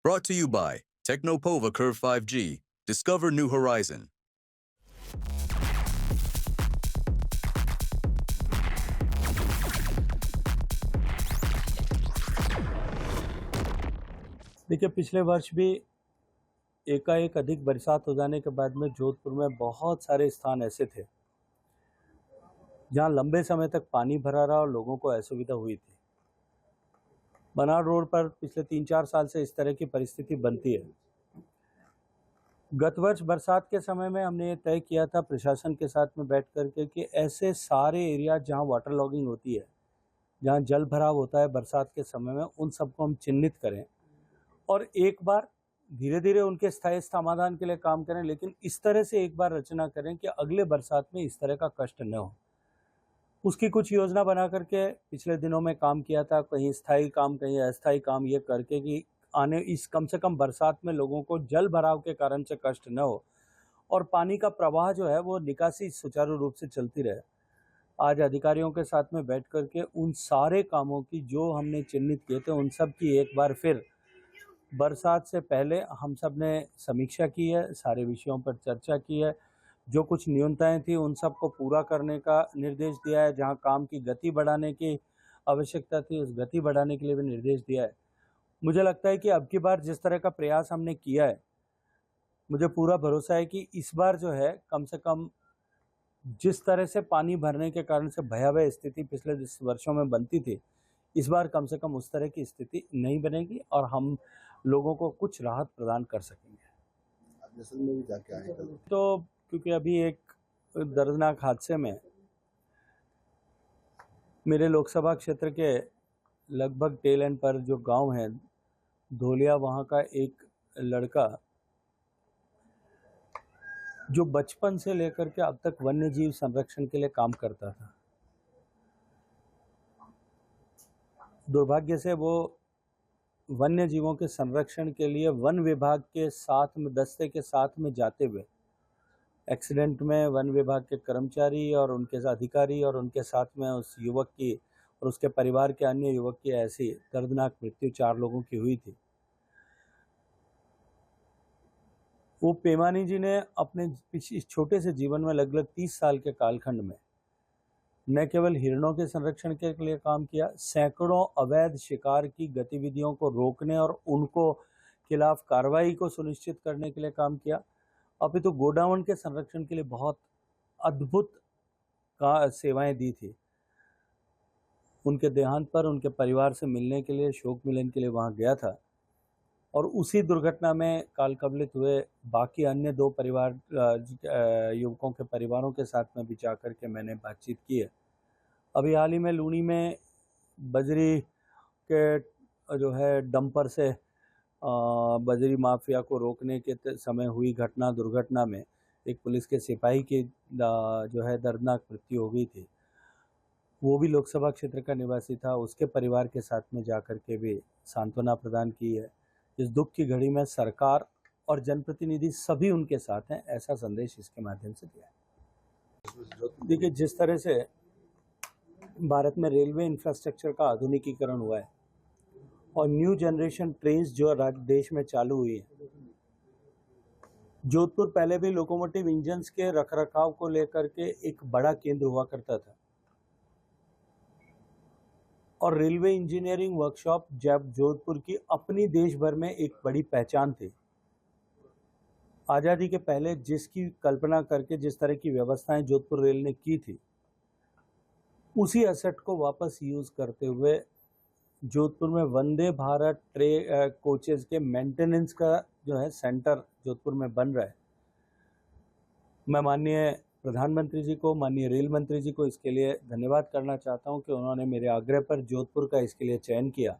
Brought to you by Technopova Curve 5G. Discover new horizon. देखिए, पिछले वर्ष भी एकाएक अधिक बरसात हो जाने के बाद में जोधपुर में बहुत सारे स्थान ऐसे थे जहां लंबे समय तक पानी भरा रहा और लोगों को असुविधा हुई थी। बनाड़ रोड पर पिछले 3-4 साल से इस तरह की परिस्थिति बनती है। गत वर्ष बरसात के समय में हमने ये तय किया था प्रशासन के साथ में बैठ करके कि ऐसे सारे एरिया जहां वाटर लॉगिंग होती है, जहां जल भराव होता है बरसात के समय में, उन सबको हम चिन्हित करें और एक बार धीरे धीरे उनके स्थायी समाधान के लिए काम करें, लेकिन इस तरह से एक बार रचना करें कि अगले बरसात में इस तरह का कष्ट न हो। उसकी कुछ योजना बना करके पिछले दिनों में काम किया था, कहीं स्थायी काम कहीं अस्थायी काम, ये करके कि आने इस कम से कम बरसात में लोगों को जल भराव के कारण से कष्ट न हो और पानी का प्रवाह जो है वो निकासी सुचारू रूप से चलती रहे। आज अधिकारियों के साथ में बैठ करके उन सारे कामों की जो हमने चिन्हित किए थे उन सब की एक बार फिर बरसात से पहले हम सब ने समीक्षा की है, सारे विषयों पर चर्चा की है। जो कुछ न्यूनताएं थी उन सबको पूरा करने का निर्देश दिया है। जहां काम की गति बढ़ाने की आवश्यकता थी उस गति बढ़ाने के लिए भी निर्देश दिया है। मुझे लगता है कि अब की बार जिस तरह का प्रयास हमने किया है, मुझे पूरा भरोसा है कि इस बार जो है कम से कम जिस तरह से पानी भरने के कारण से भयावह स्थिति पिछले वर्षों में बनती थी, इस बार कम से कम उस तरह की स्थिति नहीं बनेगी और हम लोगों को कुछ राहत प्रदान कर सकेंगे। जैसलमेर भी जाके आए कल। तो क्योंकि अभी एक दर्दनाक हादसे में मेरे लोकसभा क्षेत्र के लगभग टेल एंड पर जो गांव है धोलिया, वहां का एक लड़का जो बचपन से लेकर के अब तक वन्य जीव संरक्षण के लिए काम करता था, दुर्भाग्य से वो वन्य जीवों के संरक्षण के लिए वन विभाग के साथ में दस्ते के साथ में जाते हुए एक्सीडेंट में वन विभाग के कर्मचारी और उनके अधिकारी और उनके साथ में उस युवक की और उसके परिवार के अन्य युवक की ऐसी दर्दनाक मृत्यु 4 लोगों की हुई थी। वो पेमानी जी ने अपने इस छोटे से जीवन में लगभग 30 साल के कालखंड में न केवल हिरणों के संरक्षण के लिए काम किया, सैकड़ों अवैध शिकार की गतिविधियों को रोकने और उनको खिलाफ कार्रवाई को सुनिश्चित करने के लिए काम किया, अपितु गोडाउन के संरक्षण के लिए बहुत अद्भुत सेवाएं दी थी। उनके देहांत पर उनके परिवार से मिलने के लिए, शोक मिलन के लिए वहां गया था और उसी दुर्घटना में काल कवलित हुए बाकी अन्य 2 परिवार युवकों के परिवारों के साथ में भी जाकर के मैंने बातचीत की है। अभी हाल ही में लूनी में बजरी के जो है डंपर से बजरी माफिया को रोकने के समय हुई दुर्घटना में एक पुलिस के सिपाही की जो है दर्दनाक मृत्यु हो गई थी। वो भी लोकसभा क्षेत्र का निवासी था। उसके परिवार के साथ में जाकर के भी सांत्वना प्रदान की है। इस दुख की घड़ी में सरकार और जनप्रतिनिधि सभी उनके साथ हैं, ऐसा संदेश इसके माध्यम से दिया है। देखिए, जिस तरह से भारत में रेलवे इंफ्रास्ट्रक्चर का आधुनिकीकरण हुआ है और न्यू जनरेशन ट्रेन जो देश में चालू हुई है, जोधपुर पहले भी लोकोमोटिव इंजन्स के रखरखाव को लेकर के एक बड़ा केंद्र हुआ करता था और रेलवे इंजीनियरिंग वर्कशॉप जब जोधपुर की अपनी देश भर में एक बड़ी पहचान थी। आज़ादी के पहले जिसकी कल्पना करके जिस तरह की व्यवस्थाएं जोधपुर रेल ने की थी, उसी एसेट को वापस यूज करते हुए जोधपुर में वंदे भारत कोचेज के मेंटेनेंस का जो है सेंटर जोधपुर में बन रहा है। मैं माननीय प्रधानमंत्री जी को, माननीय रेल मंत्री जी को इसके लिए धन्यवाद करना चाहता हूं कि उन्होंने मेरे आग्रह पर जोधपुर का इसके लिए चयन किया।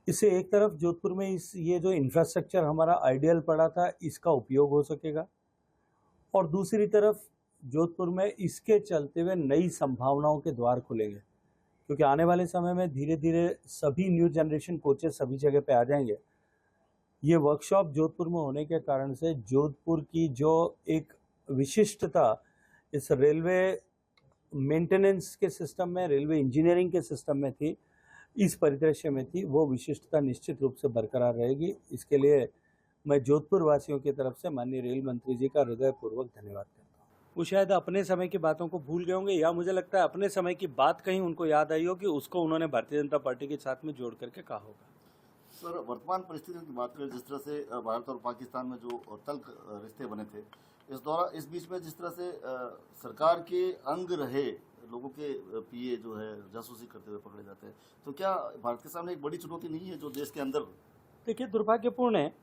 इससे एक तरफ जोधपुर में ये जो इंफ्रास्ट्रक्चर हमारा आइडियल पड़ा था इसका उपयोग हो सकेगा और दूसरी तरफ जोधपुर में इसके चलते हुए नई संभावनाओं के द्वार खुलेंगे, क्योंकि आने वाले समय में धीरे धीरे सभी न्यू जनरेशन कोचेस सभी जगह पे आ जाएंगे। ये वर्कशॉप जोधपुर में होने के कारण से जोधपुर की जो एक विशिष्टता इस रेलवे मेंटेनेंस के सिस्टम में, रेलवे इंजीनियरिंग के सिस्टम में थी, इस परिदृश्य में थी, वो विशिष्टता निश्चित रूप से बरकरार रहेगी। इसके लिए मैं जोधपुर वासियों की तरफ से माननीय रेल मंत्री जी का हृदयपूर्वक धन्यवाद करता हूँ। वो शायद अपने समय की बातों को भूल गए होंगे, या मुझे लगता है अपने समय की बात कहीं उनको याद आई हो कि उसको उन्होंने भारतीय जनता पार्टी के साथ में जोड़ करके कहा होगा। सर, वर्तमान परिस्थितियों की बात करें, जिस तरह से भारत और पाकिस्तान में जो तल्ख रिश्ते बने थे, इस बीच में जिस तरह से सरकार के अंग रहे लोगों के पीए जो है जासूसी करते हुए पकड़े जाते हैं, तो क्या भारत के सामने एक बड़ी चुनौती नहीं है जो देश के अंदर? देखिए, दुर्भाग्यपूर्ण है।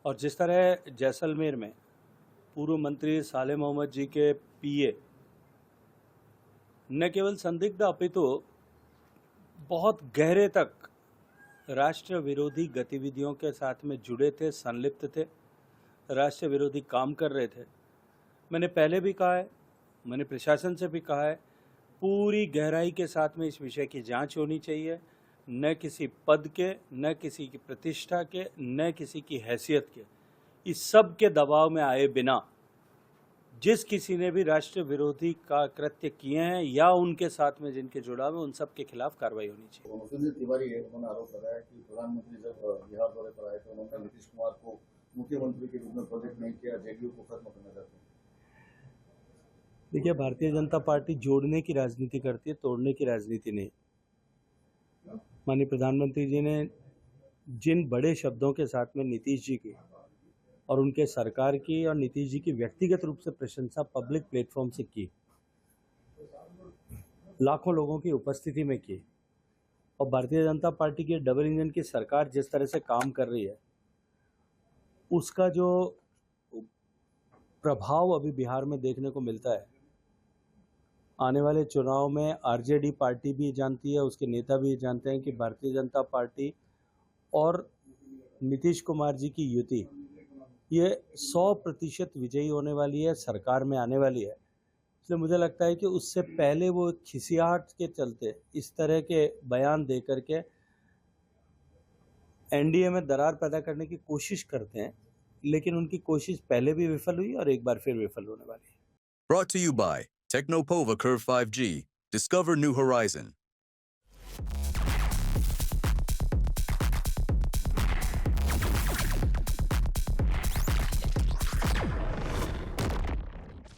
और जिस तरह जैसलमेर में पूर्व मंत्री साले मोहम्मद जी के पीए न केवल संदिग्ध अपितु बहुत गहरे तक राष्ट्र विरोधी गतिविधियों के साथ में जुड़े थे, संलिप्त थे, राष्ट्र विरोधी काम कर रहे थे। मैंने पहले भी कहा है, मैंने प्रशासन से भी कहा है, पूरी गहराई के साथ में इस विषय की जांच होनी चाहिए। न किसी पद के, न किसी की प्रतिष्ठा के, न किसी की हैसियत के, इस सब के दबाव में आए बिना जिस किसी ने भी राष्ट्र विरोधी का कृत्य किए हैं या उनके साथ में जिनके जुड़ाव है, उन सब के खिलाफ कार्रवाई होनी चाहिए। सुनील तिवारी है, उन्होंने आरोप लगाया कि प्रधानमंत्री जब बिहार दौरे पर आए थे, उन्होंने नीतीश कुमार को मुख्यमंत्री के रूप में प्रोजेक्ट नहीं किया, जेडीयू को खत्म करना चाहते हैं। देखिए, भारतीय जनता पार्टी जोड़ने की राजनीति करती है, तोड़ने की राजनीति नहीं। माननीय प्रधानमंत्री जी ने जिन बड़े शब्दों के साथ में नीतीश जी की और उनके सरकार की और नीतीश जी की व्यक्तिगत रूप से प्रशंसा पब्लिक प्लेटफॉर्म से की, लाखों लोगों की उपस्थिति में की, और भारतीय जनता पार्टी की डबल इंजन की सरकार जिस तरह से काम कर रही है, उसका जो प्रभाव अभी बिहार में देखने को मिलता है, आने वाले चुनाव में आरजेडी पार्टी भी जानती है, उसके नेता भी जानते हैं कि भारतीय जनता पार्टी और नीतीश कुमार जी की युति ये 100% विजयी होने वाली है, सरकार में आने वाली है। इसलिए मुझे लगता है कि उससे पहले वो खिसियाहट के चलते इस तरह के बयान दे करके एनडीए में दरार पैदा करने की कोशिश करते हैं, लेकिन उनकी कोशिश पहले भी विफल हुई और एक बार फिर विफल होने वाली है। Brought to you by Technopova Curve 5G. Discover new horizon.